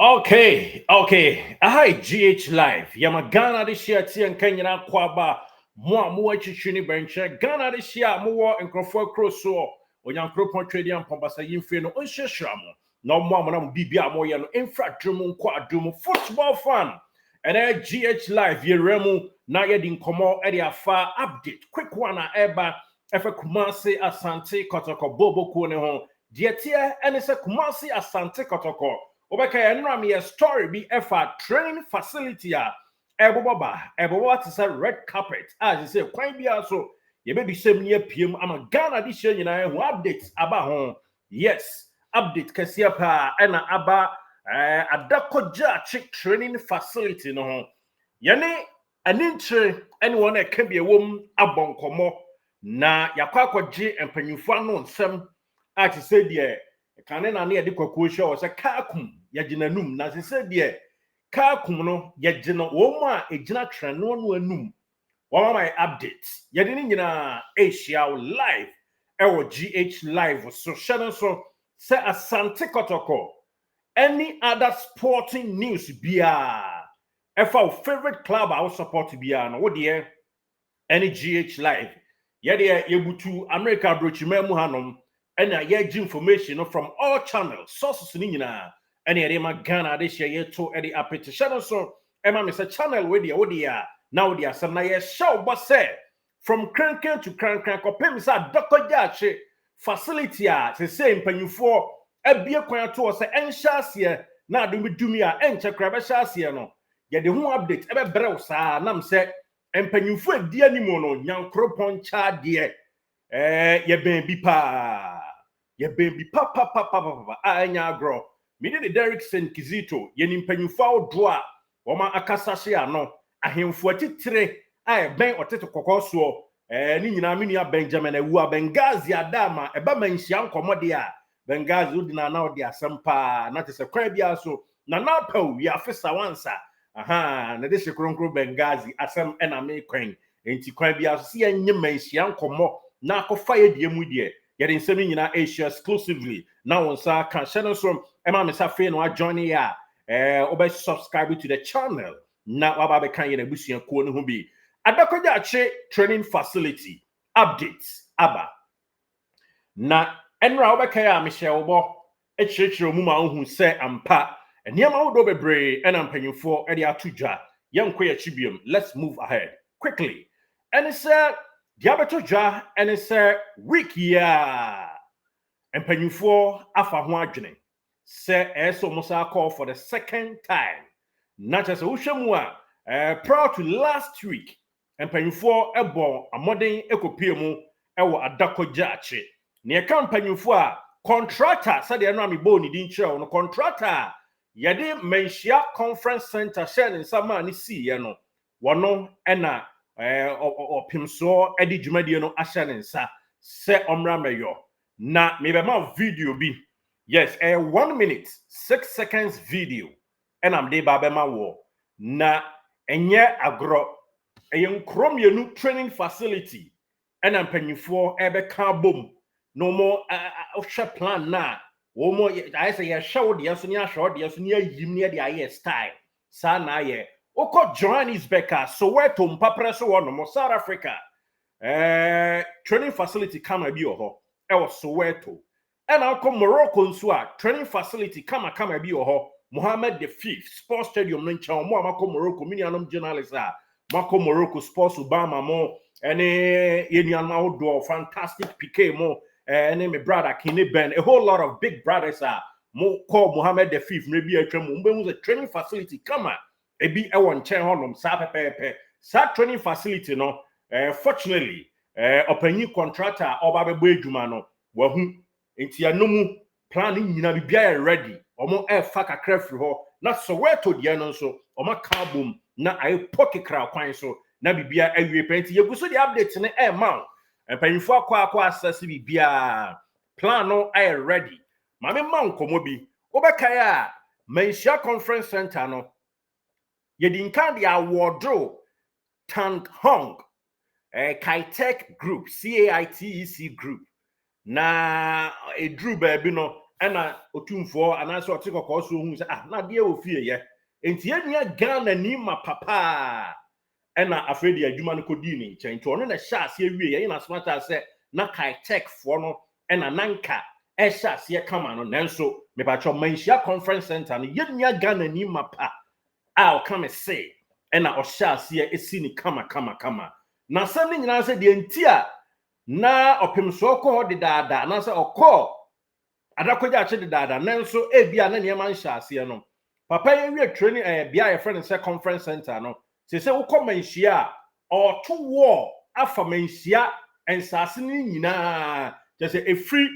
Okay. Hi, GH Live. Yamagana this year, T and Kenya Kwaba, Mua Chichini Bencher, Ghana this year, Mua and Crawford Crosso, or Young Cropon Trading and Pompasa Infino, Unshashamo, no more Bibia Moyano, Infrastrumu, Quadrumu, football fun. And then GH Live, Yeremu, Nayadin Komo, Edia Far update, quick one, Eba, Efa Kumasi, Asante, Kotoko, Bobo Kuneho, Dietia, and it's a Kumasi, Asante, Kotoko. Obeka enram ye story be efa training facility a eboba to say red carpet as you say kwan bia so ye be sem ne apiem ama Ghana this year nyina who updates aba ho yes update kasia pa ena aba adakoja chick training facility no ho ye ne anintre ene won e ka bia wom abonkomo na yakwa akwaje empanyufo ano nsem a ti say de kane na ne de kwakuo hye o se kaakum yaginanum na se se de kaakum no yagina wo mu a egina treno no anum wo my updates yede ni nyina Asia live ewo GH live so share so se Asante Kotoko any other sporting news bia efa favorite club I will support bia no wo de any GH live yede yebutu America brochima mu hanom and I get information from all channels, sources in Nina, and Yama Ghana, this year to Eddie Appetition. So, Emma is a channel with the Odia, now they are some show, but say from Cranker to Cranker, or Pemsa, Dr. Yache facility, the same penny for a beer quite to us, and Shasia, now do we do me a enter Crabashasia no. Yet the one update ever browser, Nam said, and penny for dear Nimono, young cropon char dear, ye baby pa. Ye baby papa anya agro me de Derrickson Kizito ye nimpanyufa odwa woma akasahye ano ahemfo atitire a ben otete kokoso ni nyina me nua Benjamin awu Bengazi adama eba manhia nkomode a Bengazi odina na ode asempa na tese kwa bia so na na paw ya afesa wansa na de shekronkro Bengazi asem ena me kwen enti kwa bia so se yenye manhia nkomo na akofa ye die mu die getting semi in Asia exclusively. Now on sa can channel from Emma Misafe no join ya. Obe subscribe to the channel. Now aba be kan ye na busuan ko no ho bi. Adakoja che training facility updates aba. Na enra obe kan ya Michelle Obo e chirechiro mu ma hu se ampa. Eniama wo do bebre ena mpanyufo e de atudwa. Yenko ya chibium. Let's move ahead quickly. And it said Diabeto ja and it's a week ya and penyufo afa ho adwene say eso musa call for the second time not as ushemu proud to last week and penyufo ebo amoden ekopie mu ewo adakoja ache ne kampanyufo a contractor said the no amibo ni din kire no contractor yede menhia conference center share in sama ni see ye no wono ena pimso edi dwumadie no ahye ne nsa se omra meyo na mebema video bi yes 1 minute 6 seconds video and am dey babema wo na enye agro eyenkrom yenu training facility and am panyifo ebe kan bom no more ohwe plan na wo mo I say ye hwe wo de so ni ahwe wo de so ni ayim ni de aye style sa na aye Oko Johannesburg so where to mpapre so wono mo South Africa training facility kama bi oho e wo Soweto and oko Morocco nso a training facility kama bi oho Mohammed V Sports Stadium no ncha mo amako Morocco minianom journalists a mako Morocco Sports Obama mo ene yenian outdoor fantastic PK mo ene me brother Kine Ben a whole lot of big brothers are mo call Mohammed V maybe atwa mo mbe training facility kama ebi ewon chen honom sa pepepe sa training facility no fortunately opanyi contractor oba bebo adwuma no wahu enti anomu plan nyina bibia ready omo fa kakra firi ho na so weto de no so omo ka bom na ai pokekra kwan so na bibia awie penti yeguso de update ne ma empanyifo akwa access bibia plan no ai ready mame man komo bi obeka ya Manhia conference center no Yedinkan the awardro Tang Hong Kitech Group CAITEC Group na a drew baby no ɛna otumfo anaso otiko ko so hu se na de ofie ye enti enua Ghana ni ma papa ɛna afredi adwuma no kodi ni nkyɛn nti ɔno na hyɛ ase awie ye na smata se na kai tech fo no ɛna nanka ɛhyɛ ase kama no nanso me ba cho manhia conference center no yenua Ghana ni ma pa a ɔka me se ɛna ɔhyɛ ase esi ni kama na sɛ ne nyina sɛ de enti a na opemso ko de daada na sɛ ɔkɔ adakogya ache de daada nanso ebia na niema nhyɛ ase no papa ye wie training bia ye friend say conference center no se wokɔ manhia ɔto wo afa manhia ensase ni nyina je se efri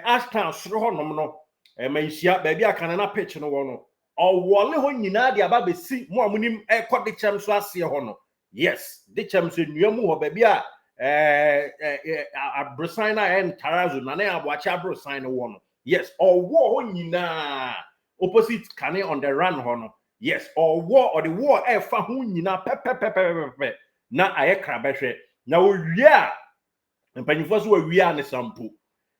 ashton soro honom no manhia ba bia kan na pitch no wo no ɔwɔle ho nyina de aba besi mo amunim ɛkɔ de kyem so ase ho no yes de kyem so nuamu ho ba bia abrosan na entarazo na na aboache abrosan no wo no yes owo ho nyina opposite kane on the run ho no yes owo or the war fa ho nyina pepepepepe na aye krabehwe na owie a mpanyifo so owie a ne sampo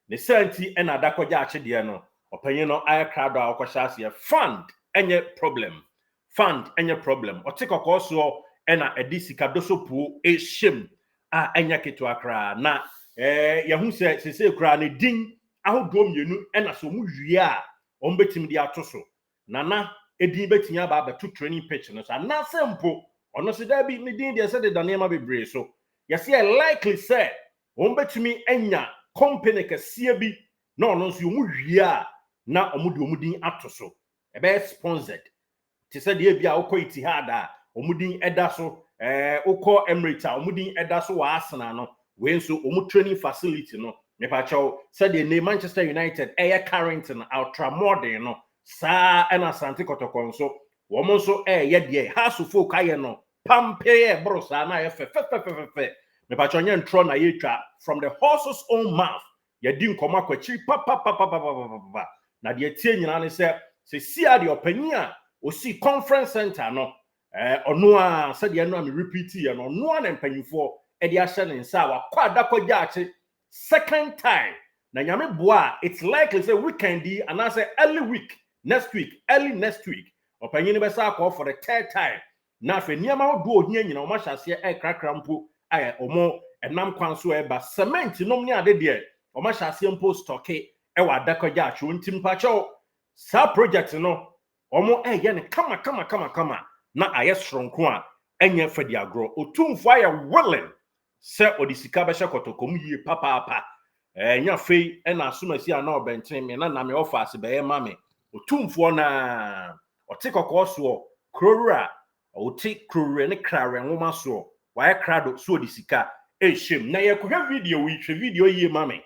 ne santi e na adakogya ache de no opanyin no aye krado a okosha ase fund enye problem otikoko so e na edisika dosopuo e shem a enya keto akra na yahu se kra ne din ahodo mienu ena so mu wie a ombetim de atoso na edin betinya ba beto training pitch no so na sempo ono se da bi ne din de se de danema bebre so yesi likely say ombetimi enya company kase bi na ono so mu wie a na omudi omudin atoso ebe sponsored ti se de bia ukọ Itihad a omudin eda so ukọ Emirates omudin eda so wa Arsenal no we nso omu training facility no me pa chaw said the Manchester United Carrington ultramodern no sa na Asante Kotoko nso wo mo nso ye de hasu folk aye no pampe brosa na ye fe me pa chaw nya ntro na ye twa from the horse's own mouth ye di nkoma kwachi pa na de tie nyina ne se sia de opanyi a osi conference center no ono a said ye no am repeat ye no ono na mpanyifo e de ahye ne nsa wa kwa adakogya ache second time na nyame boa it's likely say weekend and I say early next week opanyin be sa call for the third time na fe niama odo ohia nyina o ma hyase krakra mpo aye omo enam kwan so eba cement nom ni ade de o ma hyase mpo stock e wa adakogya ache ontim pa chew sa project no omo ye ne kama na aye stronko a enye fadi agro otumfo aye willing se odisika be hye Kotoko mu yie papa nya fei na asomasi ana obenten me na me offer be ye mame otumfo na otikoko so krowura oti krowure ne krare nwoma so wa ye krado so odisika ehim na ye kohwe video yie mame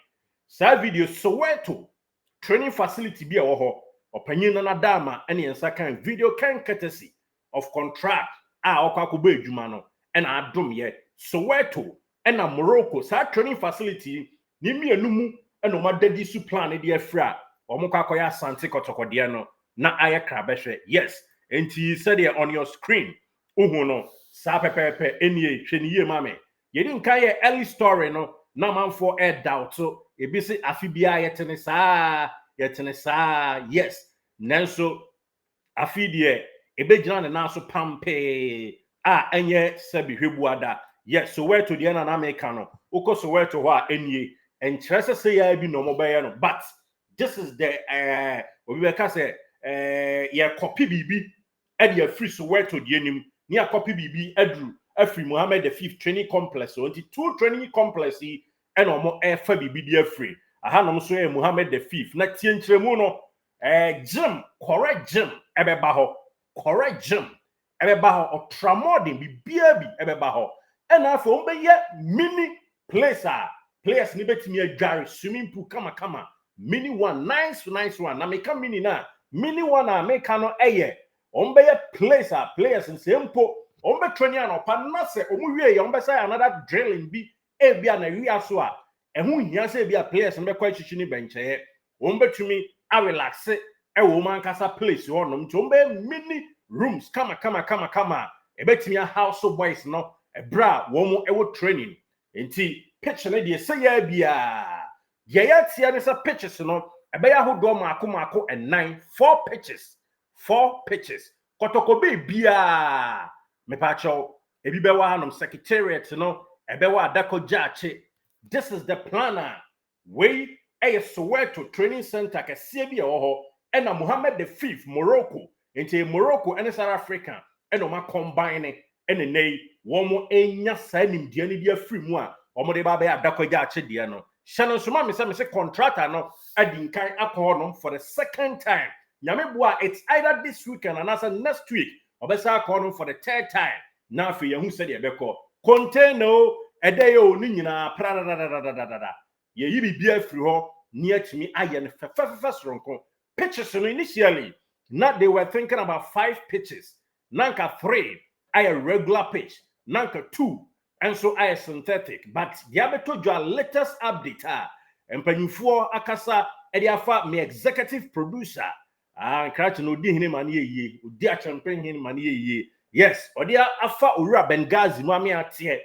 sa video Soweto training facility bi e wo ho opanyin na dama ene ensa kan video can courtesy of contract okwakoba adwuma no na adom ye Soweto ena Morocco sa training facility ni mienu mu ena ma dadi su plan de afra omukwakoya Asante Kotoko de no na aye krabehwe yes enti said here on your screen uhu no sa pepepe enie hweniye mame yedi nka ye early story no na manfo doubt so ebi se afibia yetene saa yes nanso afidie ebegyina ne na so pampe enye sabi hwebuada yes Soweto de na America no uko Soweto ho a enie enkyerese se ya bi no mobaye no but this is the obi be ka say ye copy bibi e de free Soweto de anim ni a copy bibi adru afri Mohammed V training complex so nti two training complex e na omo fa bibi de afri aha no so e Mohammed V na tie nkyeremu no gym correct gym ebeba ho correct gym ebeba ho ultramodern bibia bi ebeba ho ena afo ombe ye mini place players ni betimi adware swimming pool kama mini one nice one na meka mini na mini one a meka no eye ombe ye place players nsempo ombe training an opa na se omu wie ye ombe say another drilling bi e bia na wi aso a ehu hia se bia players mbe kwa chichi ni benche ombe tumi a relax e wo man kasa place ho no mti ombe mini rooms kama ebetimi a house boys no ebra wo mo ewo training enti pitch ne de say ya bia ya tia ne sa pitches no Ebeya ho do mako and 4 pitches. 4 pitches. Kotoko be bia me pacho ebi be wa hanom secretariat no ebewa adako jache. This is the planner. We a Soweto training center kese bi ho and Muhammad V Morocco into Morocco and South Africa and oma combine and nay one more enya sanim dia ni dia free mu a omo de ba be adako jache dia no. Shannon Suma me say contractor no adin kan akọ for the second time. Nyame boa, it's either this weekend and also next week. Obesa akọ for the third time. Na fe yehu said e beko. Container edeyo ni nyina pra. Ye yi bibia free ho near to me aye ne fefefefesronko. Pitches no initially. Not they were thinking about 5 pitches. Nanka 3 aye regular pitch. Nanka 2 and so I synthetic, but diabeto your latest update. And Penufo Akasa Ediafa, me executive producer. Cratch no di him money ye, dear champagne him money ye. Yes, or dear Afa Ura Bengazi, Mammy Atie,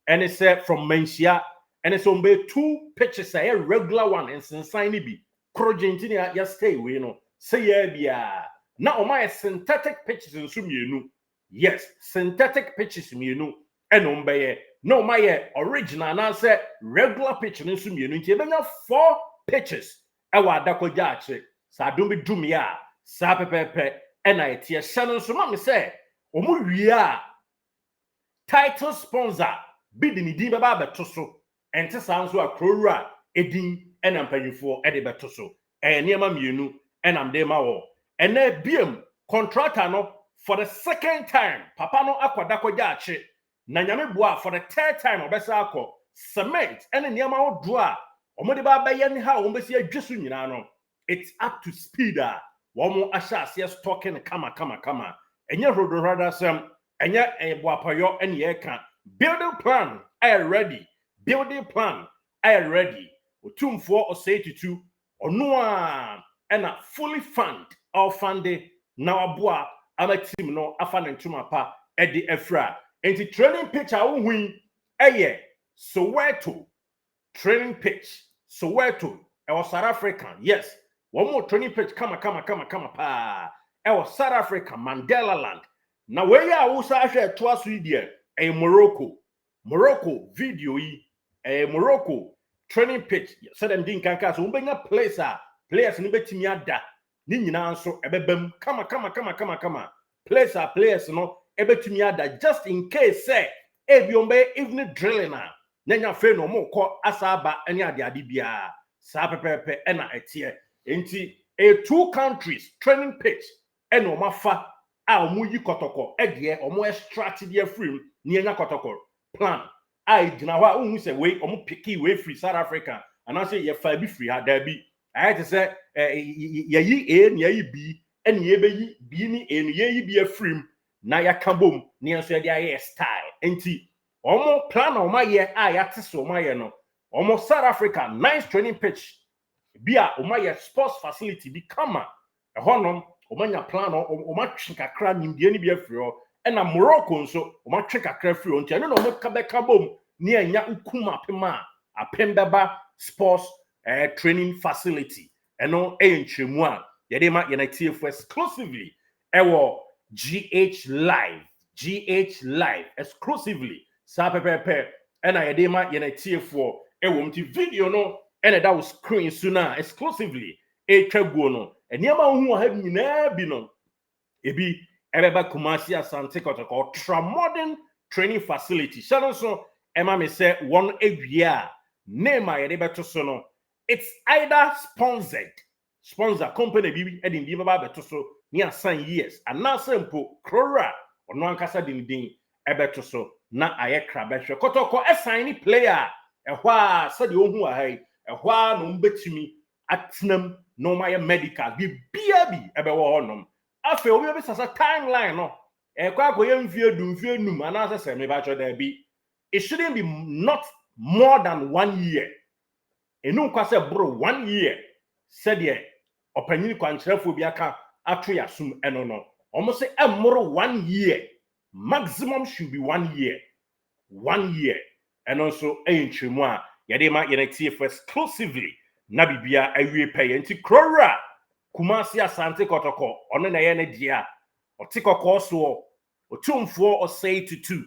and it's from Mensia, and it's on 2 pitches, a regular one, and since signy be. Crogentinia, just stay, we know. Say, yeah, now my synthetic pitches in Sum you know. Yes, synthetic pitches me you know. And no my original and answer regular pitch in some unity. 4 pitches. Ewa dako jache. Sa dumbi dumia. Sa pepe. And I tear Shannon so mama say. Omu ria. Title sponsor. Bidini di baba betoso. And te sounds a crowra. Edin and I'm paying for Eddie betoso. And near my munu. And I'm there ma. And then BM contractor no for the second time. Papa no aqua dako jache. Na nyame boa for the third time obesa akọ cement ene niam a odro a omode ba ba ye ne ha ombesi adwesu nyina no it's up to speed a womo ahya ase stocking kama enye rodorada sem enye boapayo ene ye ka building plan are ready otumfo osaitu ono a ena fully fund all funded na waboa ama team no afa ne ntuma pa edi afra. And the training pitch I will win Soweto training pitch Soweto I was South African yes one more training pitch come pa I was South Africa Mandela land now where ya also share twice with there a Morocco video a Morocco training pitch said them didn't can so we players ni betimi ada ni nyina nso ebebam kama players no ebetumi ada just in case say ebiombe evening drilling na nya fe no mo ko asaba ani ade bia sa pepepe na etie enti 2 countries training pitch ena omafa a omuyi Kotoko ede omo extract dia free ni nya Kotoko plan I gina wa unhu se we omo piki we free South Africa and I say ye fa bi free ha da bi I had to say ye A ni ye B ene ye be B ni A ni ye bi free na ya kambom ni enso ya dey style enti omo plan oma ye a ya tese oma ye no omo South Africa nice training pitch bia oma ye sports facility bi kama honom oma nya plan oma twekakra nimdie ni bia free o na Morocco nso oma twekakra free o enti no omo kabom ni anya ukuma pema apembeba sports training facility eno enchemu a ye dey ma ye na TF exclusively ewo GH Live exclusively sa pepepe ena yedema yena TF4 ewom ti video no ena that was screen sooner exclusively etwaguo no eniama hu ha nyina bi no ebi ebeba Kumasi Asante Kotoko ultra modern training facility shano so ema me say one awia name yede beto so no it's either sponsor company bibi edin bi baba beto so ni asan years and now simple crora ono ankasa din ebeto so na ayekra behwe Kotoko assign player ehwa said ohun ahai ehwa no mbetimi atnam no my medical bi ebewo honom afa obi be sasa timeline no ekwa akoye mfie num anasa se me ba cho da bi it shouldn't be not more than 1 year enu kwa se bro 1 year said ye opanyini kwancherefo bi aka atu yasum eno no almost say emoro 1 year maximum should be 1 year and also enchemu a yede ma yene TF exclusively na bibia awie peye nti krowra Kumasi Asante Kotoko ono na ye ne dia otikoko so otumfo osay tutu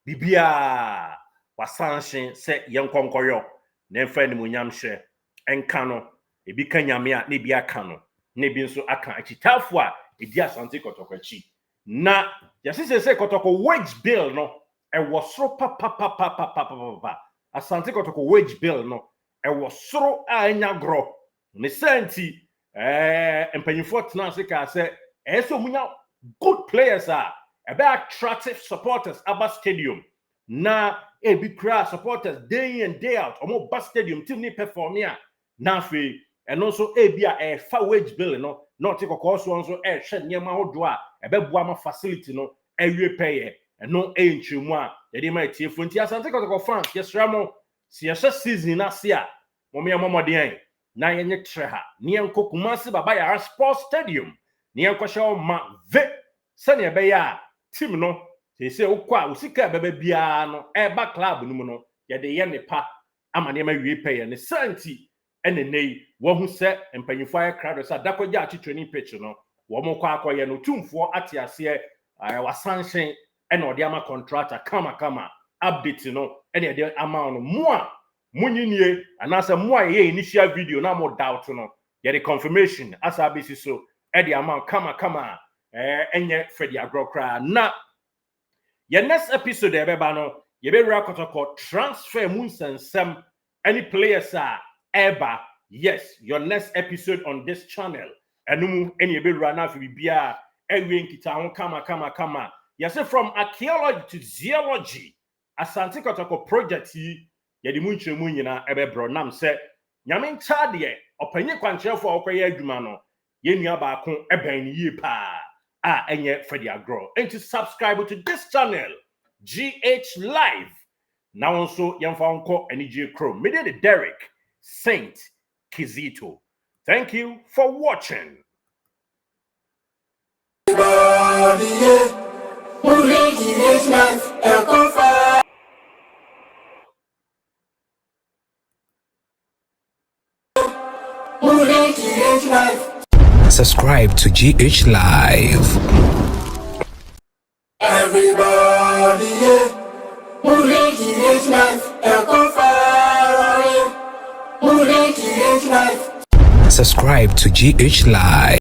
bibia wasanshin se yenkonkoyo na mfa ni munyamhye enka no ebi ka nyame a na ebi aka no na ebi nso aka akitafo a edi Asante Kotoko achi na yasise se Kotoko wage bill no ewo soro pa Asante Kotoko wage bill no ewo soro a enya gro ne senti empanyifo tena se ka se eso munya good players are about attractive supporters about stadium na ebi kra supporters day in day out omo bus stadium team ni perform ya na fe eno so ebi a fa wage bill no not take so nso hwe nyema hodo a ebeboa ma facility no ewie peye eno enchemu a yede ma tiefo nti Asante Kotoko fans yesra mo si yesha season na se a mo me amomodien na yenye treha ni enko Kumasi Baba Yara Sports Stadium ni enko hwe ma ve sane ebe ya team no se ukwa usika bebe bia no eba club no mu no yede ye ne pa amane ma wie peye ne santi enenei wo hu se empanyifo aye crowd sa dakogya achi training pitch no wo mo kwa akoye no tumfo ate ase wasanshen ene ode ama contractor kama update no ene ode ama no mo a munyinie anase mo a ye initial video na mo doubt no ye the confirmation asa bisi so ede ama kama enye Freddy Agrokra na your next episode ebeba no ye be Kotoko transfer munsensem any players are ever yes your next episode on this channel enumu any be na fi bia ewe nkita ho kama yes from archaeology to zoology Asante Kotoko project yi ye di munchemu nyina ebebro nam se nyame ncha de opanye kwankyerefo okoye adwuma no ye nua ba ko eben ni yie pa enye Freddy Agro and to subscribe to this channel GH Live now also yamfa onko NG Chrome me the Derek Saint Kizito. Thank you for watching. Subscribe to GH Live. Everybody, GH Live. Subscribe to GH Live.